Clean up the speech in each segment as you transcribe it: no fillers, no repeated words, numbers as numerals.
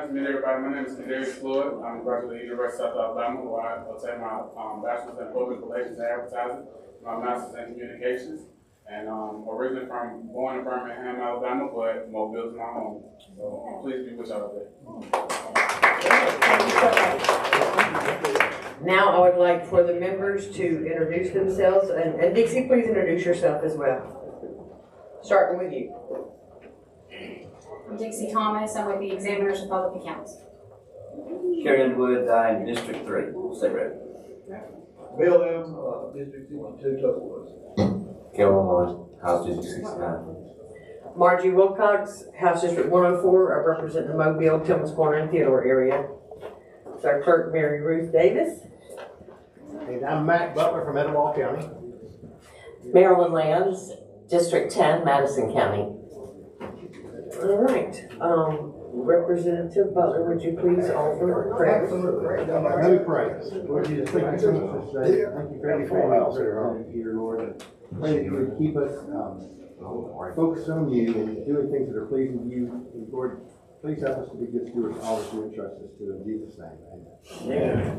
to meet everybody. My name is Kadarius Floyd. I'm a graduate of the University of South Alabama, where I obtained my bachelor's in public relations and advertising, my master's in communications, and originally born in Birmingham, Alabama, but Mobile is my home. So I'm pleased to be with y'all today. Now I would like for the members to introduce themselves, and Dixie, please introduce yourself as well. Starting with you. I'm Dixie Thomas. I'm with the Examiners of Public Accounts. Kerry Underwood, I am District 3, State Rep. Bill M., District 62, Tuscaloosa. Kelvin Lawrence, House District 69. Margie Wilcox, House District 104. I represent the Mobile, Tillman's Corner, and Theodore area. It's our clerk, Mary Ruth Davis. And I'm Matt Butler from Etowah County. Marilyn Lands, District 10, Madison County. All right. Representative Butler, would you please offer prayer? Absolutely. Let me pray. Lord Jesus, thank you so much for today. Thank you for every family here, Lord. And pray that you would keep us focused on you and doing things that are pleasing to you. And Lord, please help us to be good stewards of all that you entrust us to. In Jesus' name, amen.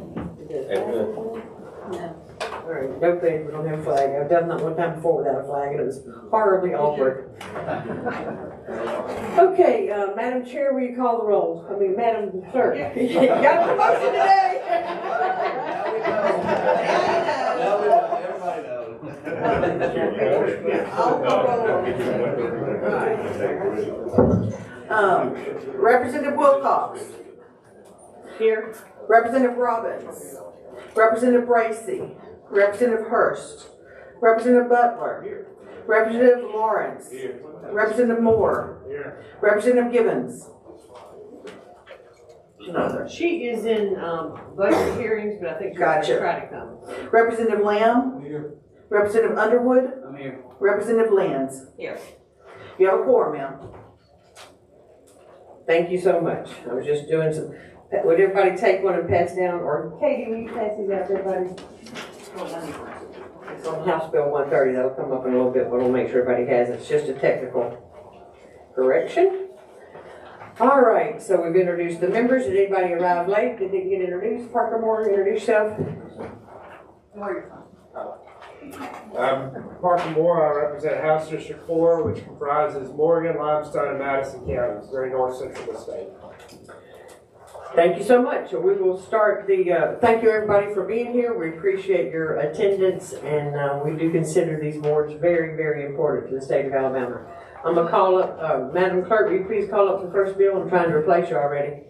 Amen. All right, no thanks, we don't have a flag. I've done that one time before without a flag, and it was horribly awkward. Okay, Madam Chair, will you call the roll? I mean, Madam Clerk. You got a promotion today. Everybody knows. Representative Wilcox. Here. Representative Robbins. Representative Bracey. Representative Hurst. Representative Butler. Representative Lawrence. Representative Moore. Representative Gibbons. She is in budget hearings, but I think she's going to try to come. Representative Lamb. Representative Underwood. I'm here. Representative Lands. Here. You have a quorum, ma'am. Thank you so much. I was just doing some. Would everybody take one and pass down? Or Katie, will you pass these out to everybody? It's on House Bill 130. That'll come up in a little bit, but we'll make sure everybody has it. It's just a technical correction. All right, so we've introduced the members. Did anybody arrive late? Did they get introduced? Parker Moore, introduce yourself. I'm Parker Moore. I represent House District 4, which comprises Morgan, Limestone, and Madison counties, very north central of the state. Thank you so much. We will start the, thank you everybody for being here. We appreciate your attendance, and we do consider these boards very, very important to the state of Alabama. I'm going to call up, Madam Clerk, will you please call up the first bill? I'm trying to replace you already.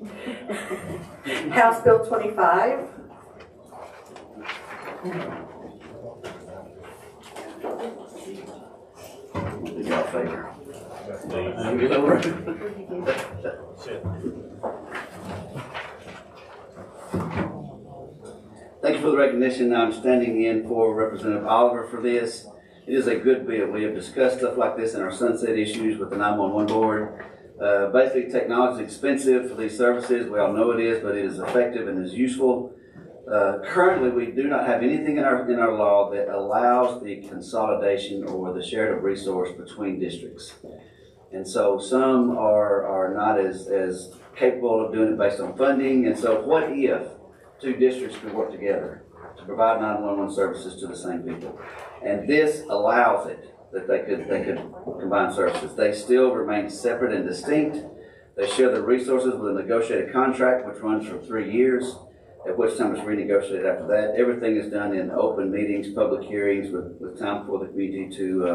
House Bill 25. Y'all favor. Thank you for the recognition. I'm standing in for Representative Oliver for this. It is a good bill. We have discussed stuff like this in our sunset issues with the 911 board. Basically, technology is expensive for these services. We all know it is, but it is effective and is useful. Currently, we do not have anything in our law that allows the consolidation or the sharing of resource between districts. And so some are not as capable of doing it based on funding. And so what if two districts could work together to provide 911 services to the same people? And this allows it, that they could combine services. They still remain separate and distinct. They share the resources with a negotiated contract, which runs for 3 years, at which time it's renegotiated after that. Everything is done in open meetings, public hearings, with time for the community to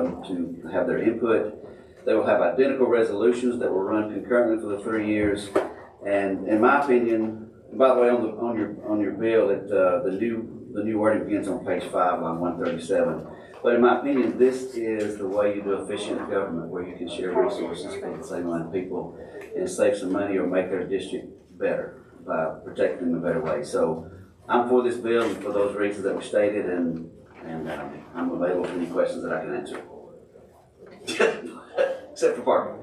have their input. They will have identical resolutions that will run concurrently for the 3 years. And in my opinion, and by the way, on your bill, the new wording begins on page 5, line 137. But in my opinion, this is the way you do efficient government, where you can share resources for the same amount of people and save some money or make their district better by protecting them in a better way. So I'm for this bill and for those reasons that were stated, and I'm available for any questions that I can answer. Except for Parker.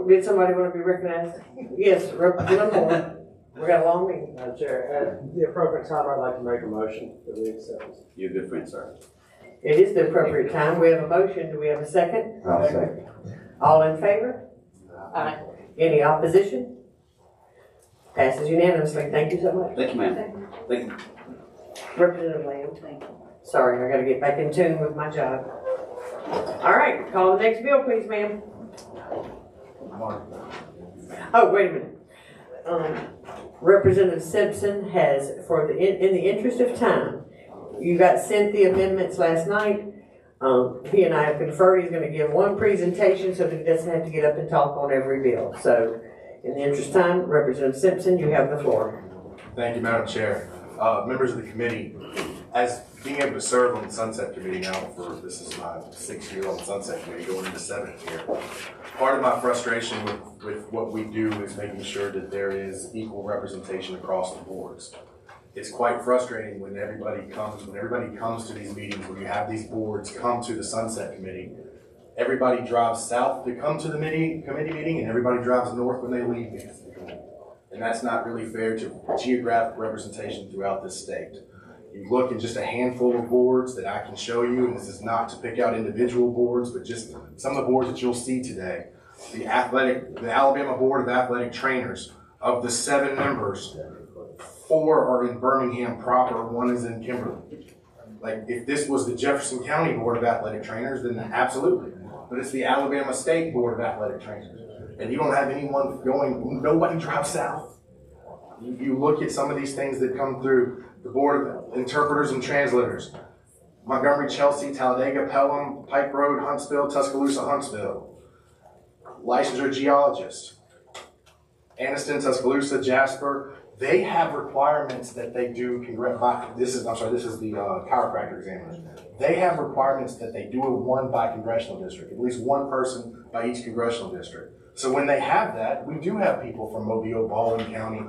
Did somebody want to be recognized? Yes, Representative Moore. We got a long meeting. Madam Chair, at the appropriate time, I'd like to make a motion that we accept this. You're a good friend, sir. It is the appropriate time. We have a motion. Do we have a second? I'll second. All in favor? Aye. Any opposition? Passes unanimously. Thank you so much. Thank you, ma'am. Thank you. Representative Lamb. Sorry, I gotta get back in tune with my job. All right, call the next bill, please, ma'am. Oh, wait a minute. Representative Simpson has, in the interest of time, you got sent the amendments last night. He and I have conferred, he's gonna give one presentation so that he doesn't have to get up and talk on every bill. So, in the interest of time, Representative Simpson, you have the floor. Thank you, Madam Chair. Members of the committee, as being able to serve on the Sunset Committee now this is my 6th year on the Sunset Committee, going into 7th year. Part of my frustration with what we do is making sure that there is equal representation across the boards. It's quite frustrating when everybody comes to these meetings, when you have these boards come to the Sunset Committee. Everybody drives south to come to the committee meeting, and everybody drives north when they leave the committee. And that's not really fair to geographic representation throughout this state. You look at just a handful of boards that I can show you, and this is not to pick out individual boards, but just some of the boards that you'll see today. The Alabama Board of Athletic Trainers, of the 7 members, 4 are in Birmingham proper, 1 is in Kimberly. Like, if this was the Jefferson County Board of Athletic Trainers, then absolutely. But it's the Alabama State Board of Athletic Trainers. And you don't have anyone nobody drives south. You look at some of these things that come through the Board of Interpreters and Translators. Montgomery, Chelsea, Talladega, Pelham, Pike Road, Huntsville, Tuscaloosa, Huntsville. Licensure Geologist. Anniston, Tuscaloosa, Jasper. They have requirements that they do. This is the chiropractor examiners. They have requirements that they do one by congressional district, at least one person by each congressional district. So when they have that, we do have people from Mobile, Baldwin County.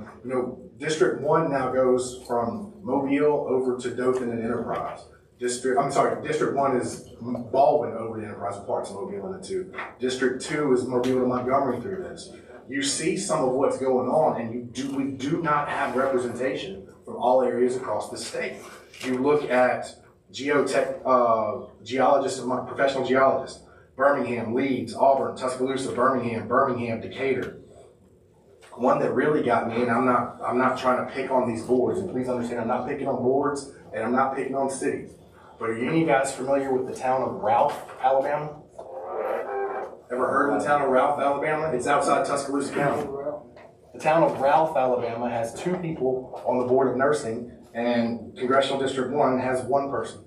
District 1 now goes from Mobile over to Dothan and Enterprise. District 1 is Baldwin over to Enterprise, parts of Mobile in the 2. District 2 is Mobile to Montgomery through this. You see some of what's going on, and we do not have representation from all areas across the state. You look at geologists and professional geologists, Birmingham, Leeds, Auburn, Tuscaloosa, Birmingham, Decatur. One that really got me, and I'm not trying to pick on these boards, and please understand, I'm not picking on boards, and I'm not picking on cities. But are any of you guys familiar with the town of Ralph, Alabama? Ever heard of the town of Ralph, Alabama? It's outside Tuscaloosa County. The town of Ralph, Alabama has 2 people on the Board of Nursing, and Congressional District 1 has 1 person.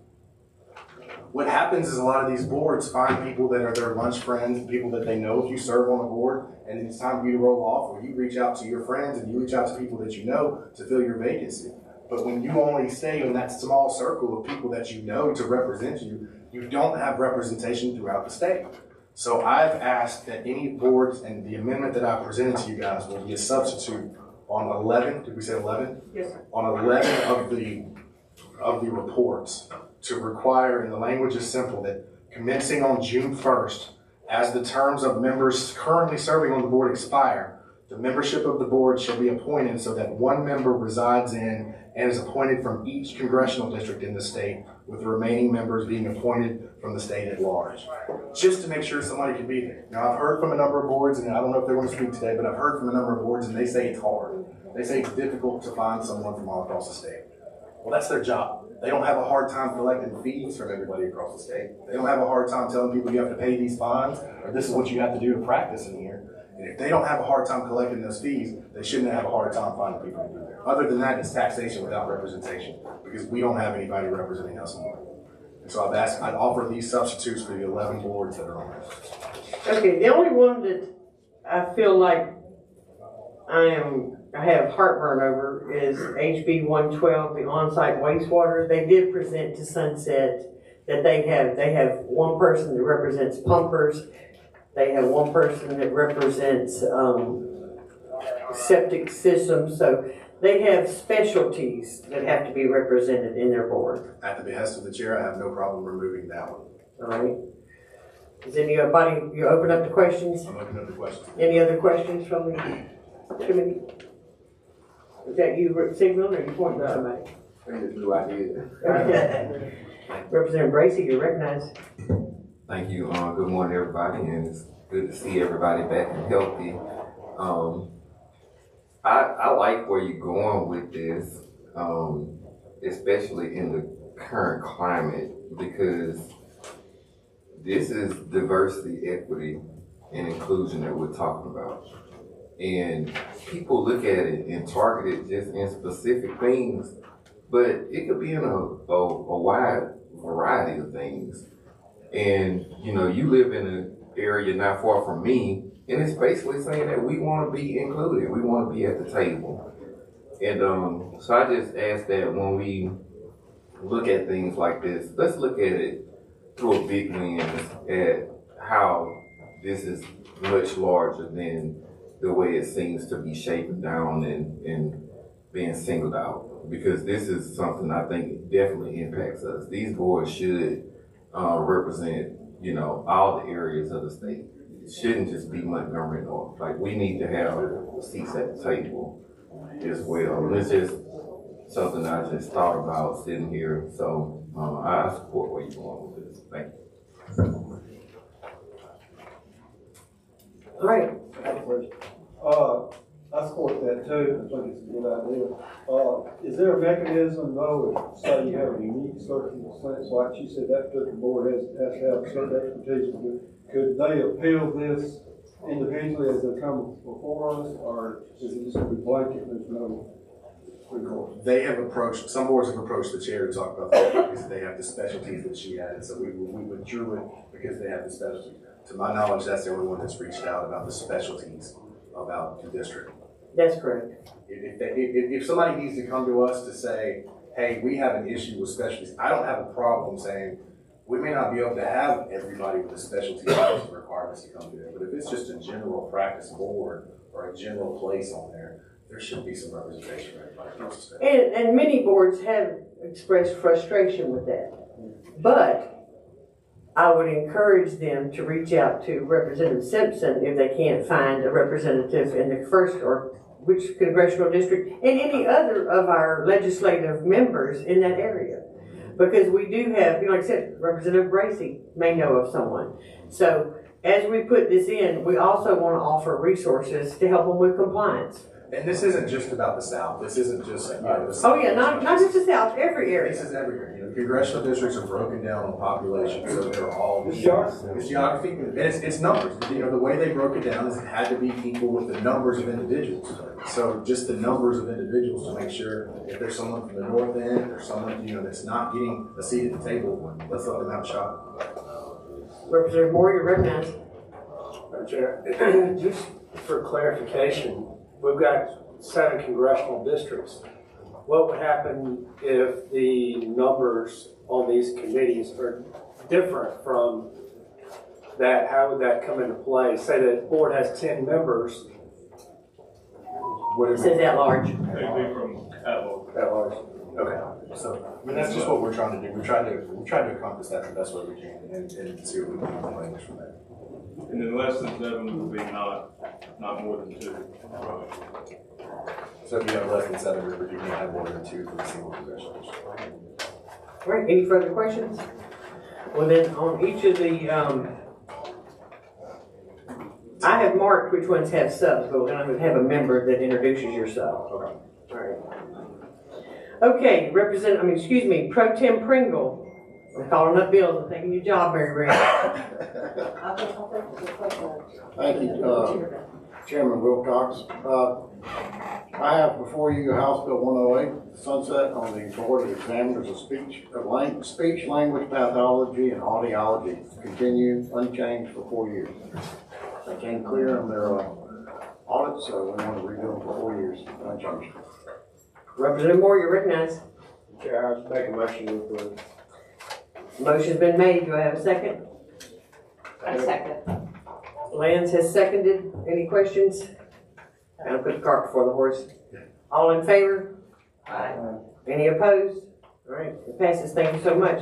What happens is a lot of these boards find people that are their lunch friends, people that they know if you serve on the board, and it's time for you to roll off, or you reach out to your friends and you reach out to people that you know to fill your vacancy. But when you only stay in that small circle of people that you know to represent you, you don't have representation throughout the state. So I've asked that any boards, and the amendment that I presented to you guys will be a substitute on 11, did we say 11? Yes, sir. On 11 of the reports to require, and the language is simple, that commencing on June 1st, as the terms of members currently serving on the board expire, the membership of the board shall be appointed so that 1 member resides in and is appointed from each congressional district in the state, with the remaining members being appointed from the state at large, just to make sure somebody can be there. Now, I've heard from a number of boards, and I don't know if they're going to speak today, but I've heard from a number of boards, and they say it's hard. They say it's difficult to find someone from all across the state. Well, that's their job. They don't have a hard time collecting fees from everybody across the state. They don't have a hard time telling people you have to pay these fines, or this is what you have to do to practice in here. And if they don't have a hard time collecting those fees, they shouldn't have a hard time finding people to do that. Other than that, it's taxation without representation, because we don't have anybody representing us anymore. And so I'd offer these substitutes for the 11 boards that are on there. Okay, the only one that I feel like I have heartburn over is HB 112, the on-site wastewater. They did present to Sunset that they have 1 person that represents pumpers. They have 1 person that represents septic systems. So they have specialties that have to be represented in their board. At the behest of the chair, I have no problem removing that one. All right. Is anybody, you open up to questions? I'm opening up the questions. Any other questions from the committee? Is that you, Sigmund, or you pointing to somebody? Representative Bracy, you're recognized. Thank you. Good morning, everybody, and it's good to see everybody back and healthy. I like where you're going with this, especially in the current climate, because this is diversity, equity, and inclusion that we're talking about. And people look at it and target it just in specific things, but it could be in a wide variety of things. And, you know, you live in an area not far from me, and it's basically saying that we want to be included. We want to be at the table. And so I just ask that when we look at things like this, let's look at it through a big lens at how this is much larger than the way it seems to be shapen down and being singled out. Because this is something I think definitely impacts us. These boards should represent, you know, all the areas of the state. It shouldn't just be Montgomery North. Like, we need to have seats at the table as well. And it's just something I just thought about sitting here. So I support where you're going with this. Thank you. All right. I support that too. I think it's a good idea. Is there a mechanism though, if say you have a unique circumstance, like she said, that particular board has to have certain expertise. Could they appeal this individually as they come before us, or is it just going to be blanket? There's no recourse. They have approached, some boards have approached the chair to talk about that because they have the specialties that she had. So we withdrew it because they have the specialty. To my knowledge, that's the only one that's reached out about the specialties about the district. That's correct. If somebody needs to come to us to say, hey, we have an issue with specialties, I don't have a problem saying, we may not be able to have everybody with a specialty requirements to come to it, but if it's just a general practice board or a general place on there, there should be some representation for everybody across the state. And many boards have expressed frustration with that. But I would encourage them to reach out to Representative Simpson if they can't find a representative in the first or which congressional district, and any other of our legislative members in that area. Because we do have, you know, like I said, Representative Bracy may know of someone. So as we put this in, we also want to offer resources to help them with compliance. And this isn't just about the South. This isn't just, you know, the Oh yeah, not just the South, every area. This is everywhere. You know, congressional districts are broken down on population, so they're all It's geography. It's geography, and it's numbers. You know, the way they broke it down is it had to be people with the numbers of individuals. So just the numbers of individuals to make sure if there's someone from the north end or someone, you know, that's not getting a seat at the table, let's let them have a shot. Representative Moore, you're recognized. Madam Chair, just for clarification, we've got 7 congressional districts. What would happen if the numbers on these committees are different from that? How would that come into play? Say the board has 10 members. It says at large. They'd be from at large. Okay. So, I mean, that's just what we're trying to do. We're trying to accomplish that the best way we can and see what we can do language from that. And then less than 7 would be not more than 2. So if you have less than 7 members, you can't have more than 2 for the single congressional district. All right, any further questions? Well then, on each of the, I have marked which ones have subs, but we're gonna have a member that introduces your sub. Okay. All right. Okay, Pro Tem Pringle. I'm calling up bills and taking your job, Mary Ray. Thank you, Chairman Wilcox. I have before you House Bill 108, sunset on the Board of Examiners of Speech, Language Pathology, and Audiology, continue unchanged for 4 years. They came clear on their audit, so we want to redo them for 4 years, unchanged. Representative Moore, you're recognized. Chair, I would make a motion to approve. Motion's been made. Do I have a second? I second. Lance has seconded. Any questions? I'll put the cart before the horse. All in favor? Aye. Any opposed? All right, it passes. Thank you so much.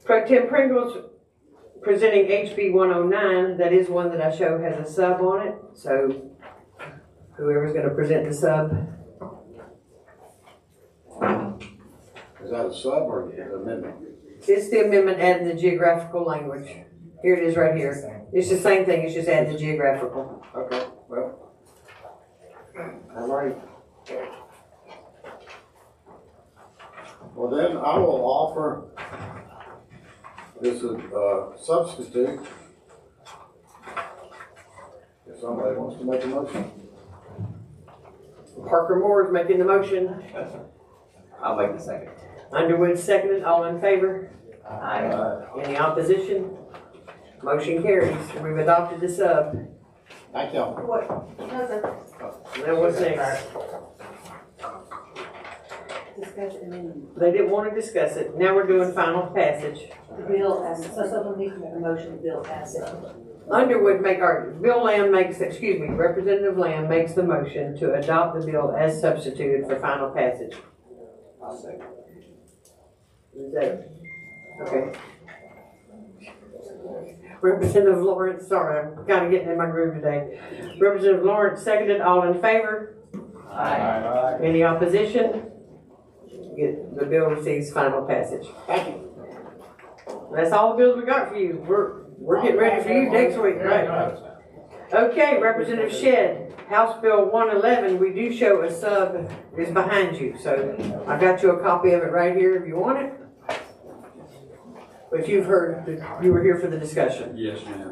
Pro Tem Pringle's presenting HB 109. That is one that I show has a sub on it. So whoever's going to present the sub. Is that a sub or an amendment? It's the amendment adding the geographical language. Here it is right here. It's the same thing, it's just adding the geographical. Okay, well. All right. Well, then I will offer this substitute. If somebody wants to make a motion. Parker Moore is making the motion. I'll make the second. Underwood seconded, all in favor? Aye. Any opposition? Motion carries. We've adopted the sub. Thank you. What? Now what's next? Discuss it and then They didn't want to discuss it. Now we're doing final passage. the bill as, so someone needs to make a motion to bill as it. Underwood Bill Lamb Representative Lamb makes the motion to adopt the bill as substituted for final passage. I'll second. Is that, okay. Representative Lawrence, sorry, I'm kind of getting in my groove today. Representative Lawrence seconded, all in favor? Aye. Any opposition? The bill receives final passage. Thank you. That's all the bills we got for you. We're getting ready for you next week, right? Okay, Representative Shedd, House Bill 111, we do show a sub is behind you, so I got you a copy of it right here if you want it. But you've heard, you were here for the discussion. Yes, ma'am.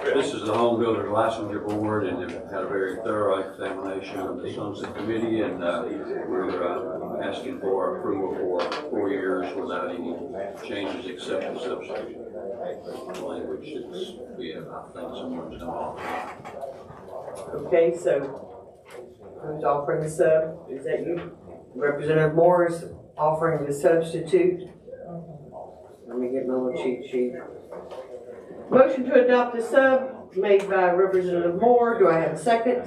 This is the Home Builders Licensure Board, and they've had a very thorough examination of the Sunset Committee, and we're asking for approval for 4 years without any changes except the substitute language. It's, I think someone's done all. Okay, so who's offering the sub? Is that you? Representative Moore is offering the substitute. Let me get my little cheat sheet. Motion to adopt the sub made by Representative Moore. Do I have a second?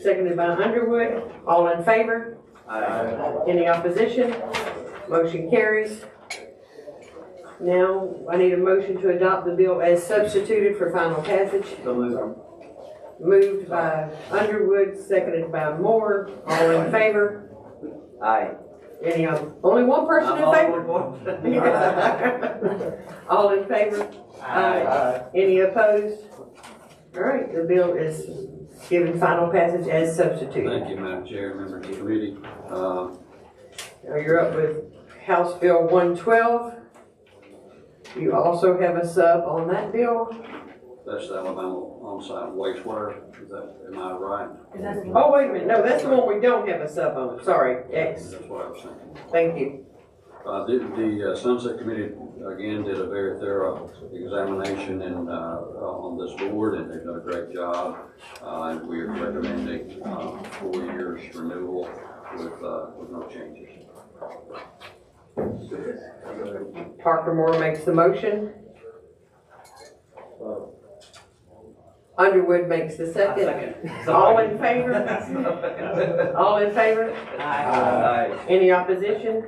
Seconded by Underwood. All in favor? Aye. Any opposition? Motion carries. Now, I need a motion to adopt the bill as substituted for final passage. So moved. Moved by Underwood, seconded by Moore. All in favor? Aye. Any other? Only one person in favor? favor? All in favor? Aye. Any opposed? All right, the bill is given final passage as substituted. Thank you, Madam Chair, members of the committee. Now you're up with House Bill 112. You also have a sub on that bill. That's the Alabama on-site wastewater. Is that, am I right? Oh, wait a minute. No, that's the one we don't have a sub on. Sorry, X. That's what I was thinking. Thank you. The Sunset Committee, again, did a very thorough examination and, on this board, and they've done a great job. And we are recommending 4 years renewal with no changes. Parker Moore makes the motion. Underwood makes the second. All in favor? All in favor? Aye. Any opposition?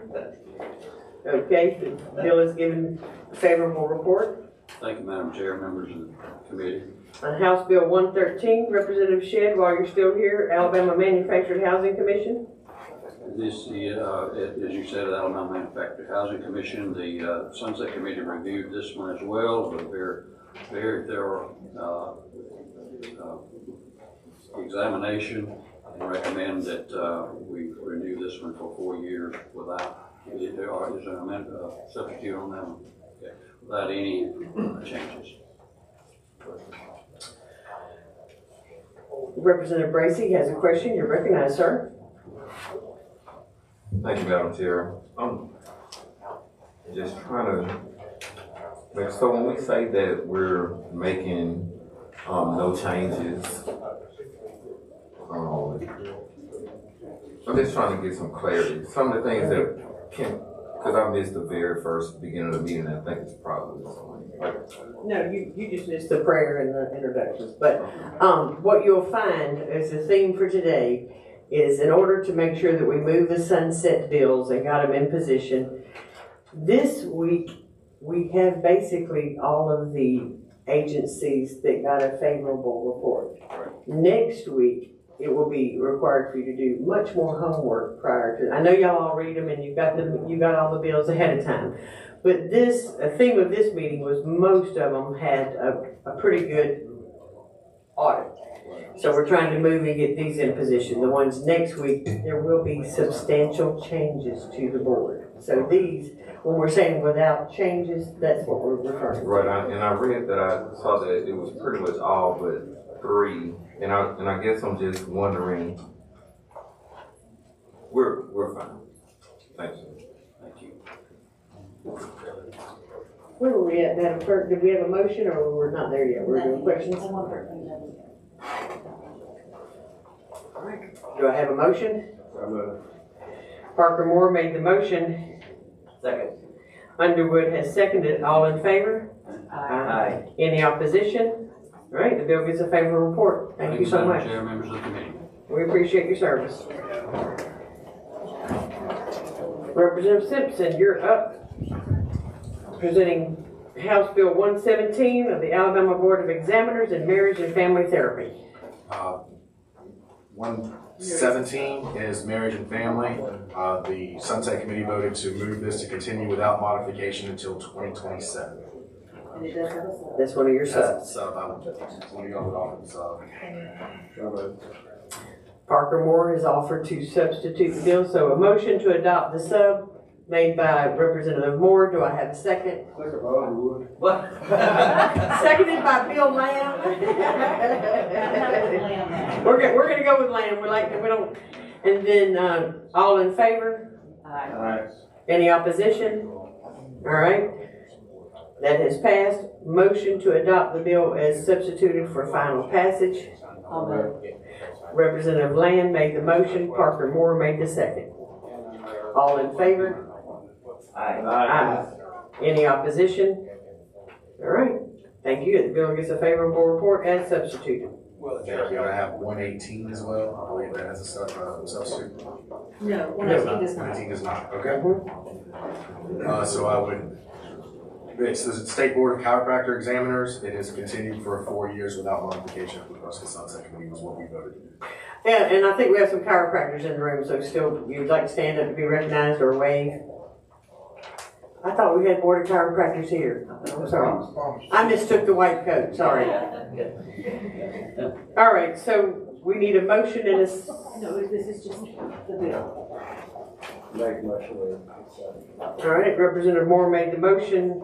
Okay, the bill is given favorable report. Thank you, Madam Chair, members of the committee. On House Bill 113, Representative Shedd, while you're still here, Alabama Manufactured Housing Commission. This, as you said, the Alabama Manufactured Housing Commission, the Sunset Committee reviewed this one as well, with a very thorough examination, and recommend that we renew this one for 4 years without, is there an amendment, substitute on that one? Okay. Without any changes. Representative Bracy has a question. You're recognized, sir. Thank you, Madam Chair. I'm just trying to, like, so when we say that we're making no changes, I'm just trying to get some clarity. Some of the things that can, because I missed the very first beginning of the meeting, I think it's probably No, you just missed the prayer and the introductions. But what you'll find as the theme for today is, in order to make sure that we move the sunset bills and got them in position, this week we have basically all of the agencies that got a favorable report. Next week, it will be required for you to do much more homework prior to. I know y'all all read them and you got all the bills ahead of time, But a theme of this meeting was most of them had a pretty good audit. So we're trying to move and get these in position. The ones next week, there will be substantial changes to the board. So these, when we're saying without changes, that's what we're referring to. Right, and I read that, I saw that it was pretty much all but 3, and I guess I'm just wondering, we're fine. Thank you. Thank you. Where were we at, Madam Clerk? Did we have a motion or we're not there yet? We're doing questions? Do I have a motion? Parker Moore made the motion. Second. Underwood has seconded. All in favor? Aye. Any opposition? All right, the bill gets a favorable report. Thank you so Madam much. Chair, members of the committee. We appreciate your service. Representative Simpson, you're up. Presenting House Bill 117 of the Alabama Board of Examiners in Marriage and Family Therapy. 117 is marriage and family. The Sunset Committee voted to move this to continue without modification until 2027. That's one of your subs. Sub, I would, one of y'all would offer the sub. Parker Moore has offered to substitute the bill, so a motion to adopt the sub made by Representative Moore. Do I have a second? What? Seconded by Bill Lamb. We're gonna go with Lamb. We don't. And then all in favor? Aye. Any opposition? All right. That has passed. Motion to adopt the bill as substituted for final passage. Representative Land made the motion. Parker Moore made the second. All in favor? Aye. Any opposition? All right. Thank you. The bill gets a favorable report as substituted. They're gonna have 118 as well. I believe that has a substitute. No, 118 does not. 118 does not. Okay. So I would. It's the State Board of Chiropractor Examiners. It is continued for 4 years without modification. Of course, the Sunset Committee was what we voted to do. Yeah, and I think we have some chiropractors in the room, so still, you'd like to stand up to be recognized or wave? I thought we had Board of Chiropractors here. I'm sorry. I mistook the white coat, sorry. All right, so we need a motion and a... No, this is just the bill. Make a motion. All right, Representative Moore made the motion.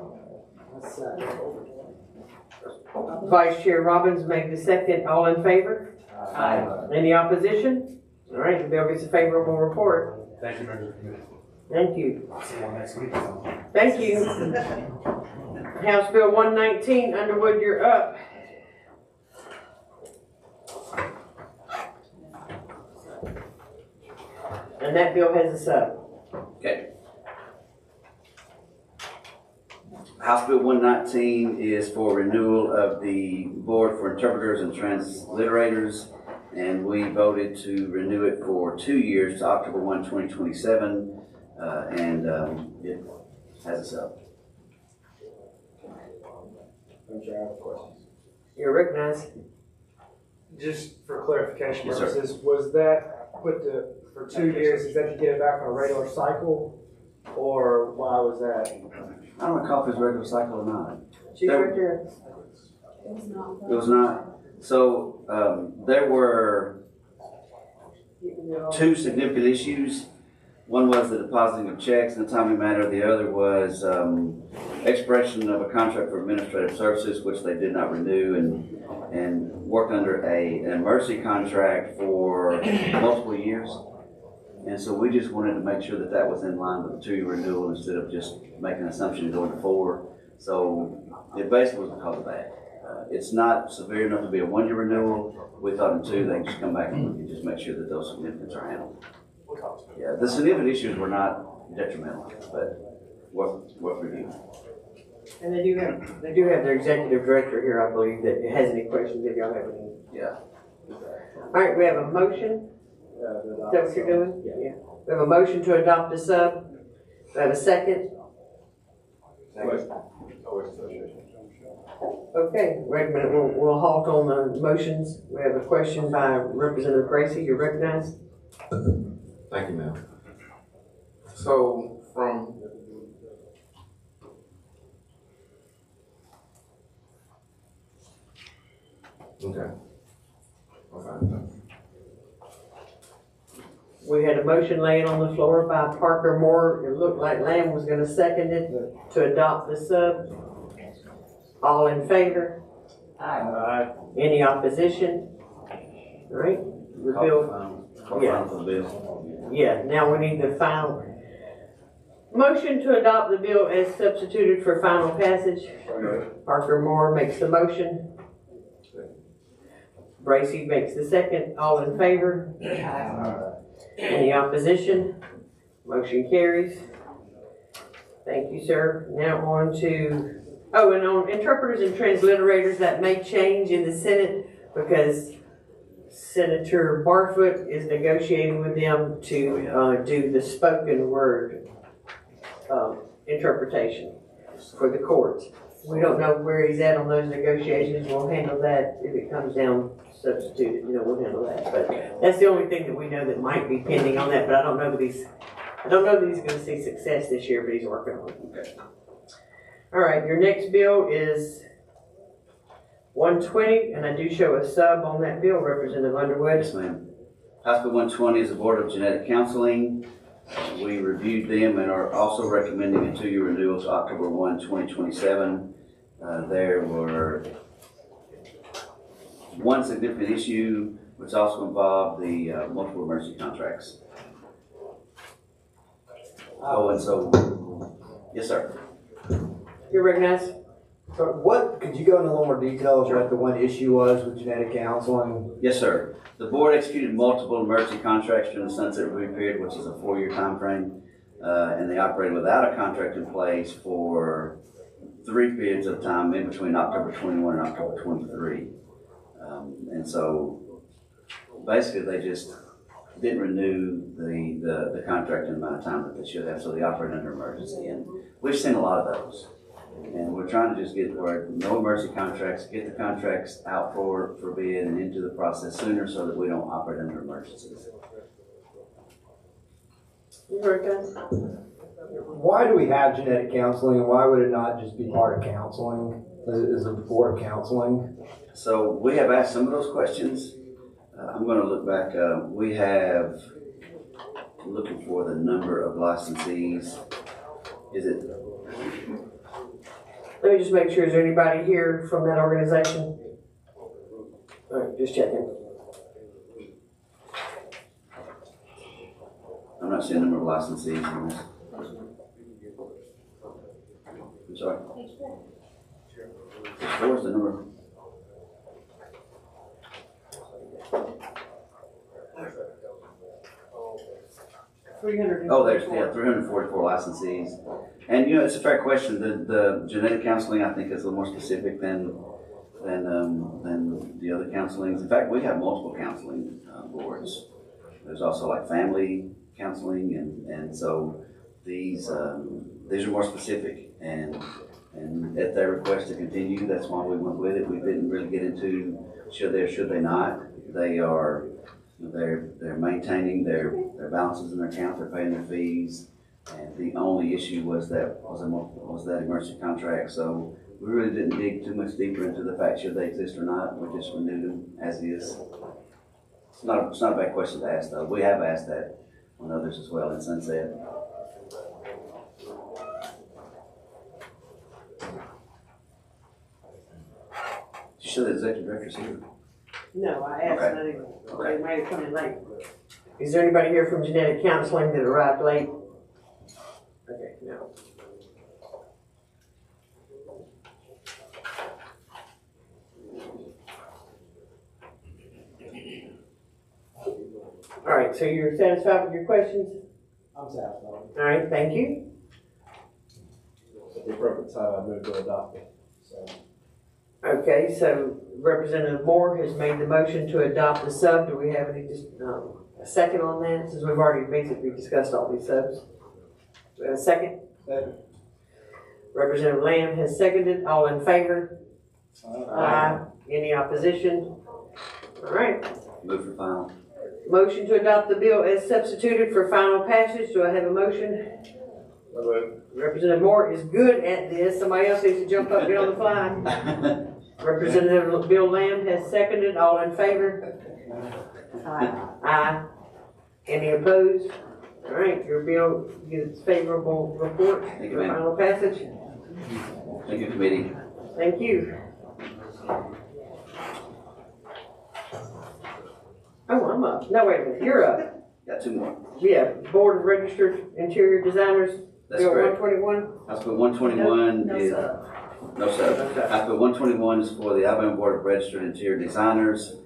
Vice Chair Robbins made the second. All in favor? Aye. Any opposition? All right, the bill gets a favorable report. Thank you, members of the committee. Thank you. I'll see you all next week. Thank you. House Bill 119, Underwood, you're up. And that bill has a sub. Okay. House Bill 119 is for renewal of the Board for Interpreters and Transliterators, and we voted to renew it for 2 years to October 1, 2027, and it has a sub. You're recognized. Just for clarification Yes, sir. purposes, was that put for 2 years, is that to get it back on a regular cycle? Or why was that? I don't recall if it's regular cycle or not. She's right there. It was not. It was not. So there were 2 significant issues. One was the depositing of checks in a timely manner. The other was expiration of a contract for administrative services, which they did not renew, and worked under an emergency contract for multiple years. And so we just wanted to make sure that that was in line with the 2-year renewal instead of just making an assumption going to 4. So it basically was because of that. It's not severe enough to be a 1-year renewal. We thought in 2 they can just come back and we can just make sure that those significants are handled. Yeah, the significant issues were not detrimental, but worth reviewing. And they do have their executive director here, I believe, that has any questions if y'all have any. Yeah. All right, we have a motion. Is that what you're doing? Yeah. We have a motion to adopt the sub. We have a second. Okay, wait a minute, we'll halt on the motions. We have a question by Representative Gracie. You're recognized. Thank you, ma'am. So from Okay. Okay. We had a motion laying on the floor by Parker Moore. It looked like Lamb was gonna second it to adopt the sub. All in favor? Aye. Any opposition? All right, the bill, Yeah. For the bill. yeah, now we need the final. Motion to adopt the bill as substituted for final passage. Parker Moore makes the motion. Bracy makes the second. All in favor? Any opposition? Motion carries. Thank you, sir. Now on to, oh, and on interpreters and transliterators, that may change in the Senate because Senator Barfoot is negotiating with them to do the spoken word interpretation for the courts. We don't know where he's at on those negotiations. We'll handle that if it comes down substituted. We'll handle that. But that's the only thing that we know that might be pending on that. But I don't know that he's going to see success this year. But he's working on it. Okay. All right. Your next bill is 120, and I do show a sub on that bill, Representative Underwood. Yes, ma'am. House Bill 120 is the Board of Genetic Counseling. We reviewed them and are also recommending a 2-year renewal to October 1, 2027. There were one significant issue, which also involved the multiple emergency contracts. Oh, and so, yes, sir. You're recognized. So could you go into a little more detail of what the one issue was with genetic counseling? Yes, sir. The board executed multiple emergency contracts during the sunset review period, which is a 4-year time frame, and they operated without a contract in place for 3 periods of time in between October 21 and October 23. And so basically they just didn't renew the contract in the amount of time that they should have, so they operated under emergency. And we've seen a lot of those. And we're trying to just get where no emergency contracts, get the contracts out for bid and into the process sooner so that we don't operate under emergencies. You heard that? Why do we have genetic counseling, and why would it not just be part of counseling? Is it Board of Counseling? So we have asked some of those questions. I'm going to look back. We have looking for the number of licensees. Is it? Let me just make sure, is there anybody here from that organization? All right, just checking. I'm not seeing the number of licensees on this. I'm sorry. Page 4 is the number. Oh, there's 344 licensees. And it's a fair question. The genetic counseling, I think, is a little more specific than the other counselings. In fact, we have multiple counseling boards. There's also like family counseling, and so these are more specific. And at their request to continue, that's why we went with it. We didn't really get into should they or should they not. They're maintaining their balances in their account. They're paying their fees. And the only issue was that emergency contract. So we really didn't dig too much deeper into the fact should they exist or not. We just renewed them as is. It's not a bad question to ask though. We have asked that on others as well in Sunset. Did you show the executive director's here? No, I asked, Okay. but they might have come in late. Is there anybody here from genetic counseling that arrived late? Okay, no. All right, so you're satisfied with your questions? I'm satisfied. All right, thank you. At the appropriate time, I move to adopt it. So. Okay, so Representative Moore has made the motion to adopt the sub. Do we have any a second on that, since we've already basically discussed all these subs? Do we have a second? Second. Representative Lamb has seconded. All in favor? Aye. Any opposition? All right. Move for final. Motion to adopt the bill as substituted for final passage. Do I have a motion? Representative Moore is good at this. Somebody else needs to jump up and get on the fly. Representative Bill Lamb has seconded. All in favor? Aye. Aye. Any opposed? All right, your bill gets favorable report Thank you, for ma'am. final passage. Thank you, committee. Thank you. Oh, I'm up. No, wait a minute. You're up. Got two more. Yeah, Board of Registered Interior Designers, That's Bill correct. 121. House Bill 121 is. No, sir. House Bill 121 is for the Alabama Board of Registered Interior Designers.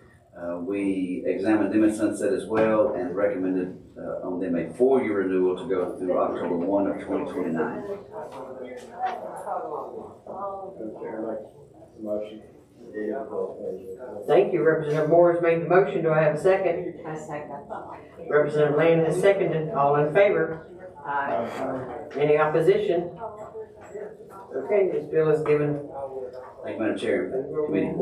We examined them at Sunset as well and recommended on them a 4-year renewal to go through October 1 of 2029. Motion. Thank you. Representative Moore has made the motion. Do I have a second? I second. Representative Land has seconded. All in favor? Aye. Any opposition? Okay, this bill is given. Thank you, Madam Chair. Committee.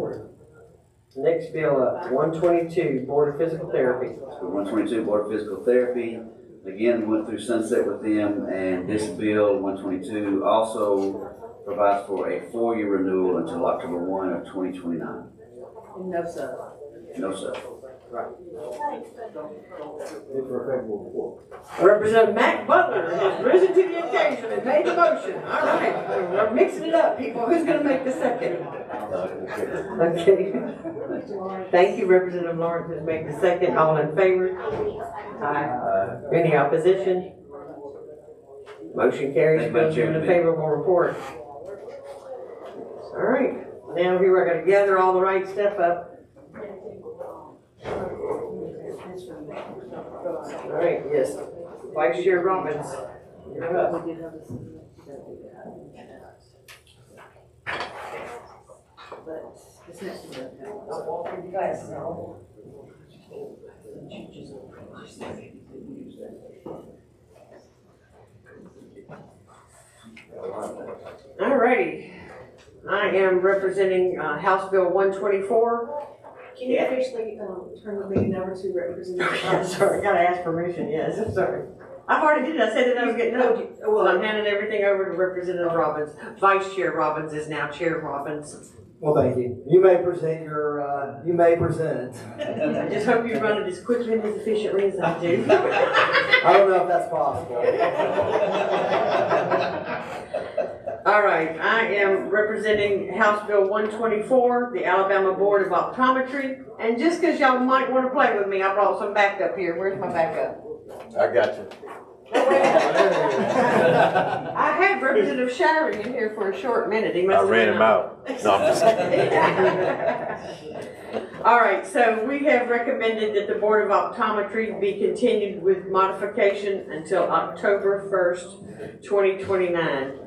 Next bill up, 122, Board of Physical Therapy. 122, Board of Physical Therapy. Again, went through Sunset with them, and this bill, 122, also provides for a 4-year renewal until October 1 of 2029. No, sir. No, sir. Representative Mac Butler has risen to the occasion and made the motion. All right, we're mixing it up, people. Who's going to make the second? Okay. Thank you, Representative Lawrence has made the second. All in favor? Aye. Any opposition? Motion carries. Bill given a favorable report. All right, now here we're going to gather all the right stuff up. All right, yes. Vice Chair Robbins, you're up. All righty. I am representing House Bill 124. Can you officially turn the meeting over to Representative? Sorry, I gotta ask permission, yes, I'm sorry. I've already did it, I said that I was getting up. Well, I'm handing everything over to Representative Robbins. Vice Chair Robbins is now Chair Robbins. Well, thank you. You may present your, you may present. I just hope you run it as quickly and as efficiently as I do. I don't know if that's possible. All right, I am representing House Bill 124, the Alabama Board of Optometry. And just because y'all might want to play with me, I brought some backup here. Where's my backup? I got you. I had Representative Shirey in here for a short minute. He must I have ran been him out. No, I'm just kidding. All right, so we have recommended that the Board of Optometry be continued with modification until October 1st, 2029.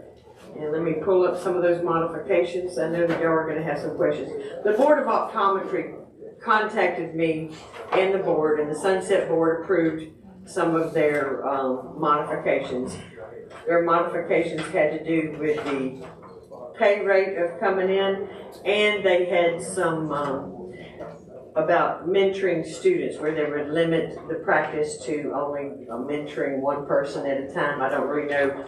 And let me pull up some of those modifications. I know that y'all are going to have some questions. The Board of Optometry contacted me and the board, and the Sunset Board approved some of their modifications. Their modifications had to do with the pay rate of coming in, and they had some about mentoring students, where they would limit the practice to only mentoring one person at a time. I don't really know.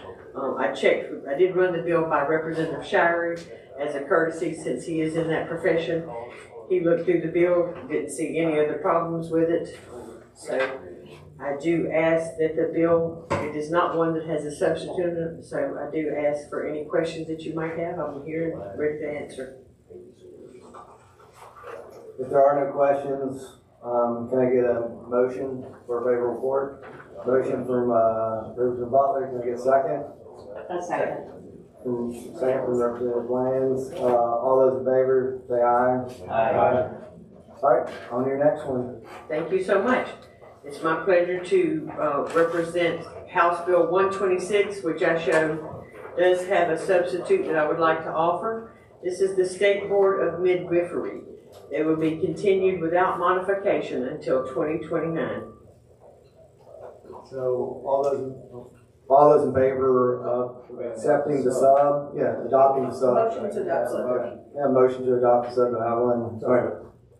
I checked, I did run the bill by Representative Shirey as a courtesy since he is in that profession. He looked through the bill, didn't see any other problems with it. So I do ask that the bill, it is not one that has a substitute, so I do ask for any questions that you might have. I'm here and ready to answer. If there are no questions, can I get a motion for a favorable report? Motion from Representative Butler, can I get a second? A second. Second from Representative Lands. All those in favor, say aye. Aye. All right, on to your next one. Thank you so much. It's my pleasure to represent House Bill 126, which I show does have a substitute that I would like to offer. This is the State Board of Midwifery. It will be continued without modification until 2029. So all those in favor of accepting the sub, adopting the sub. Motion to adopt sub. Yeah, motion to adopt the sub. I have one, sorry,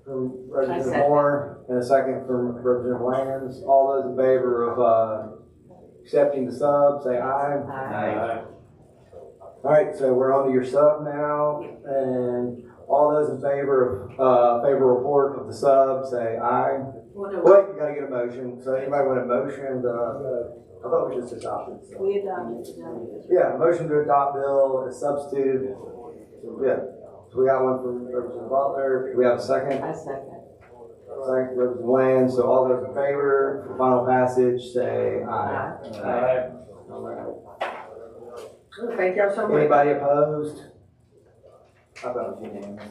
from Representative Moore and a second from Representative Lands. All those in favor of accepting the sub, say aye. Aye. All right, so we're on to your sub now, and All those in favor of, favorable report of the sub, say aye. Wait, you gotta get a motion. So anybody want a motion to, I thought we just adopted. So. We adopted. Yeah, motion to adopt bill is substituted. Yeah. So we got one from Representative Butler. Do we have a second? I second. Second, Representative Land. So all those in favor for final passage, say aye. Aye. All right. Thank y'all so much. Anybody opposed? I thought it was unanimous.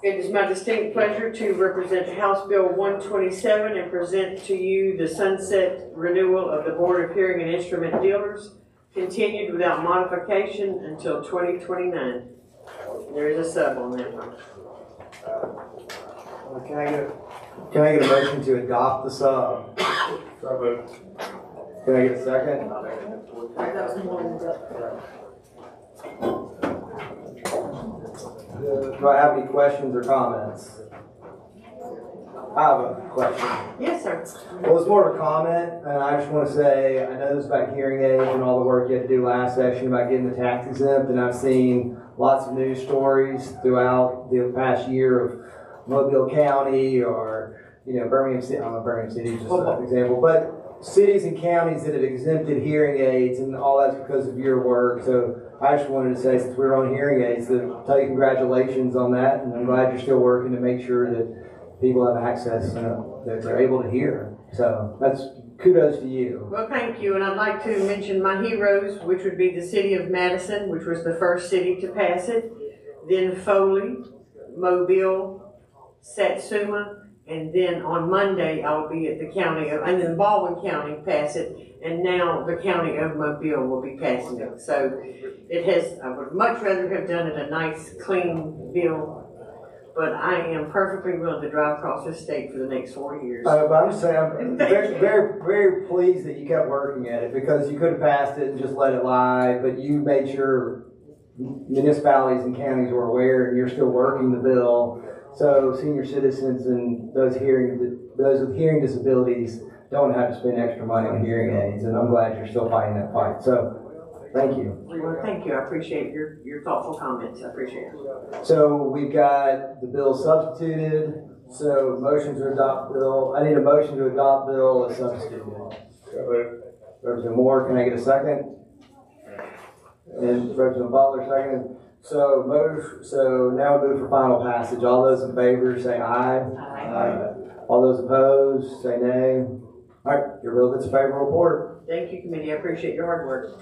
It is my distinct pleasure to represent House Bill 127 and present to you the sunset renewal of the Board of Hearing and Instrument Dealers, continued without modification until 2029. There is a sub on that one. Can I get a motion to adopt the sub? Can I get a second? Do I have any questions or comments? I have a question. Yes, sir. Well, it's more of a comment, and I just want to say, I know this about hearing aids and all the work you had to do last session about getting the tax exempt, and I've seen lots of news stories throughout the past year of Mobile County or, Birmingham City. I don't know, Birmingham City is just an example, but cities and counties that have exempted hearing aids, and all that's because of your work. So I just wanted to say, since we're on hearing aids, to tell you congratulations on that, and I'm glad you're still working to make sure that people have access, that they're able to hear. So that's kudos to you. Well, thank you, and I'd like to mention my heroes, which would be the city of Madison, which was the first city to pass it, then Foley, Mobile, Satsuma, and then on Monday I'll be at the county of, and then Baldwin County pass it, and now the county of Mobile will be passing it. So it has, I would much rather have done it a nice, clean bill, but I am perfectly willing to drive across this state for the next 4 years. But I'm just saying, I'm very, very, very pleased that you kept working at it, because you could have passed it and just let it lie, but you made sure municipalities and counties were aware, and you're still working the bill. So senior citizens and those with hearing disabilities don't have to spend extra money on hearing aids, and I'm glad you're still fighting that fight. So thank you. Well, thank you. I appreciate your thoughtful comments. I appreciate it. So we've got the bill substituted. So motion to adopt bill. I need a motion to adopt bill as substituted. Representative Moore, can I get a second? And Representative Butler, second. So now we move for final passage. All those in favor say aye. Aye. All those opposed say nay. All right, your bill gets a favorable report. Thank you, committee. I appreciate your hard work.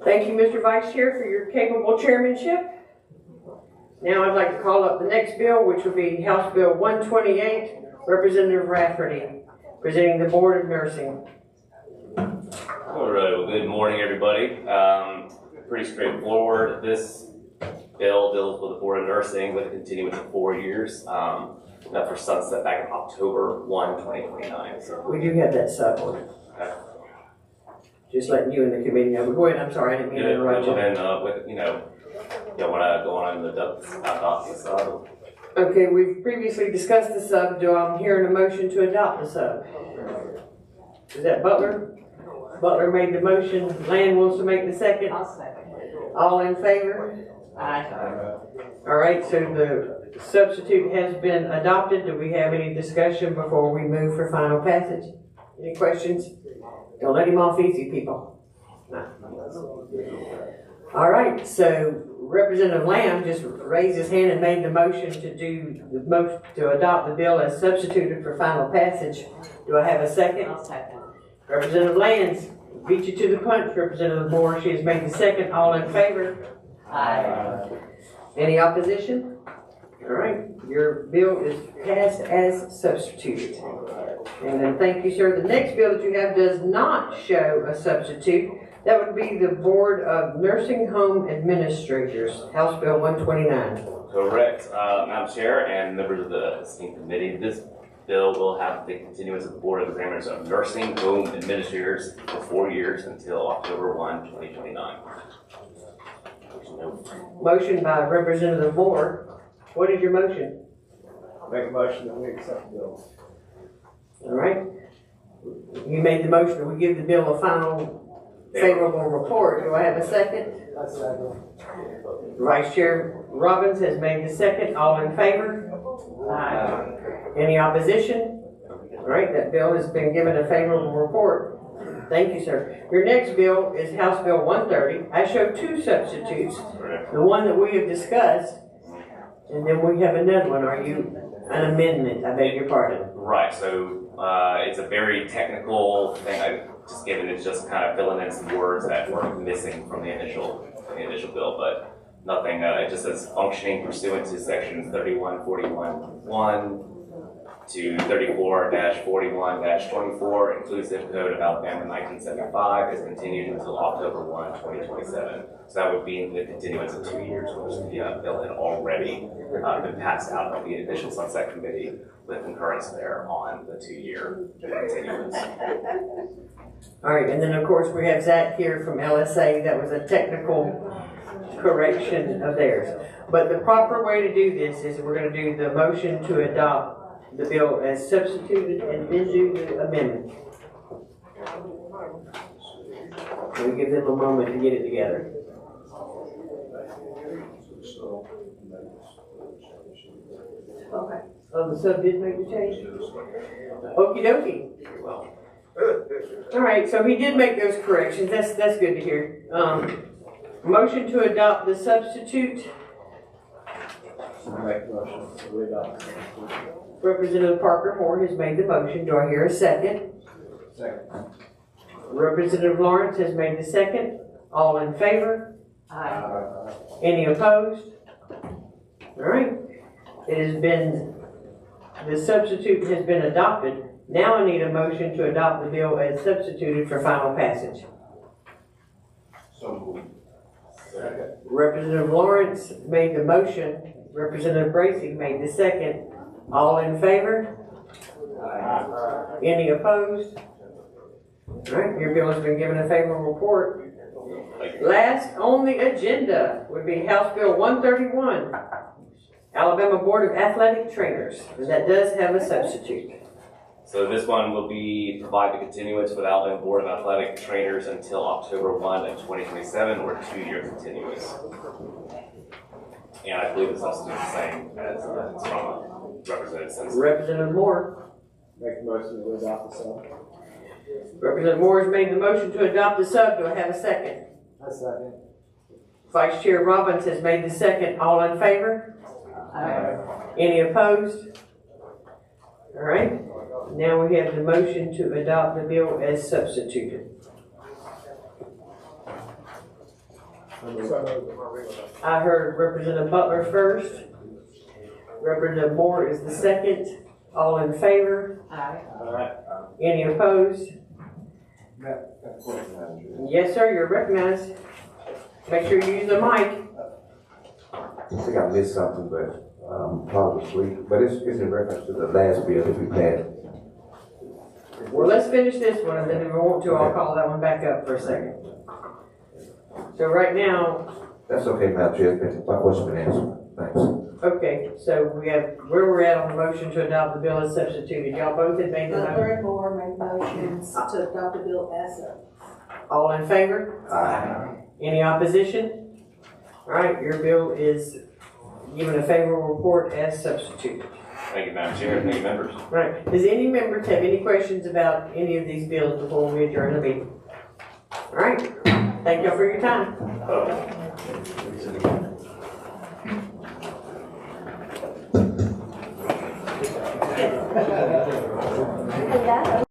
Thank you, Mr. Vice Chair, for your capable chairmanship. Now I'd like to call up the next bill, which will be House Bill 128, Representative Rafferty, presenting the Board of Nursing. All right, well, good morning, everybody. Pretty straightforward. This bill deals with the Board of Nursing with a continuance of 4 years. That for sunset back in October 1, 2029. So. We do have that sub on it. Okay. Just letting you and the committee know. Go ahead, I'm sorry, I didn't mean to interrupt you. And when I go on in the sub. Okay, we've previously discussed the sub. I'm hearing a motion to adopt the sub. Is that Butler? Butler made the motion. Land wants to make the second. I'll second. All in favor? Aye. All right, so the substitute has been adopted. Do we have any discussion before we move for final passage? Any questions? Don't let him off easy, people. No. All right, so Representative Lamb just raised his hand and made the motion to adopt the bill as substituted for final passage. Do I have a second? I'll second. Representative Lands beat you to the punch. Representative Moore, she has made the second. All in favor? Aye. Any opposition? All right, your bill is passed as substituted. And then thank you, sir. The next bill that you have does not show a substitute. That would be the Board of Nursing Home Administrators, House Bill 129. Correct, Madam Chair and members of the esteemed committee. This bill will have the continuance of the Board of Examiners of Nursing Home Administrators for 4 years until October 1, 2029. Motion by Representative Moore. What is your motion? Make a motion that we accept the bill. All right. You made the motion that we give the bill a final favorable report. Do I have a second? Vice Chair Robbins has made the second. All in favor? Aye. Any opposition? All right, that bill has been given a favorable report. Thank you, sir. Your next bill is House Bill 130. I showed two substitutes. The one that we have discussed, and then we have another one. Are you an amendment? I beg your pardon. Right, so it's a very technical thing. I've just given it just kind of filling in some words that were missing from the initial bill, but nothing. It just says functioning pursuant to sections 3141.1 to 34-41-24, inclusive code of Alabama 1975, is continued until October 1, 2027. So that would be the continuance of 2 years, which the bill had already been passed out of the initial sunset committee with concurrence there on the 2-year continuance. All right, and then of course we have Zach here from LSA. That was a technical correction of theirs. But the proper way to do this is we're going to do the motion to adopt the bill as substituted and then do the amendment. We'll give them a moment to get it together. Okay. Oh, the sub did make the change? Okie dokie. All right, so he did make those corrections. That's good to hear. Motion to adopt the substitute. Representative Parker Moore has made the motion. Do I hear a second? Second. Representative Lawrence has made the second. All in favor? Aye. Any opposed? All right. It has been, the substitute has been adopted. Now I need a motion to adopt the bill as substituted for final passage. Representative Lawrence made the motion. Representative Bracey made the second. All in favor? Aye. Any opposed? All right, your bill has been given a favorable report. Last on the agenda would be House Bill 131, Alabama Board of Athletic Trainers, and that does have a substitute. So this one will be provide the continuance for the Alabama Board of Athletic Trainers until October 1 of 2027, or 2-year continuance. And I believe the substitute is the same as from Representative Simpson. Representative Moore. Make a motion to adopt the sub. Representative Moore has made the motion to adopt the sub. Do I have a second? A second. Vice Chair Robbins has made the second. All in favor? Aye. Any opposed? All right. Now we have the motion to adopt the bill as substituted. I heard Representative Butler first. Representative Moore is the second. All in favor? Aye. Any opposed? Yes, sir, you're recognized. Make sure you use the mic. I think I missed something, but probably asleep. But it's in reference to the last bill that we passed. Well, let's finish this one, and then if we want to, I'll call that one back up for a second. So right now. That's okay, Madam Chair. My question been answered. Thanks. Okay, so we have where we're at on the motion to adopt the bill as substituted. Y'all both have made the Butler motion. and Moore make motions to adopt the bill as a. All in favor? Aye. Any opposition? All right, your bill is given a favorable report as substituted. Thank you, Madam Chair. Thank you, members. Right. Does any members have any questions about any of these bills before we adjourn the meeting? All right. Thank y'all for your time.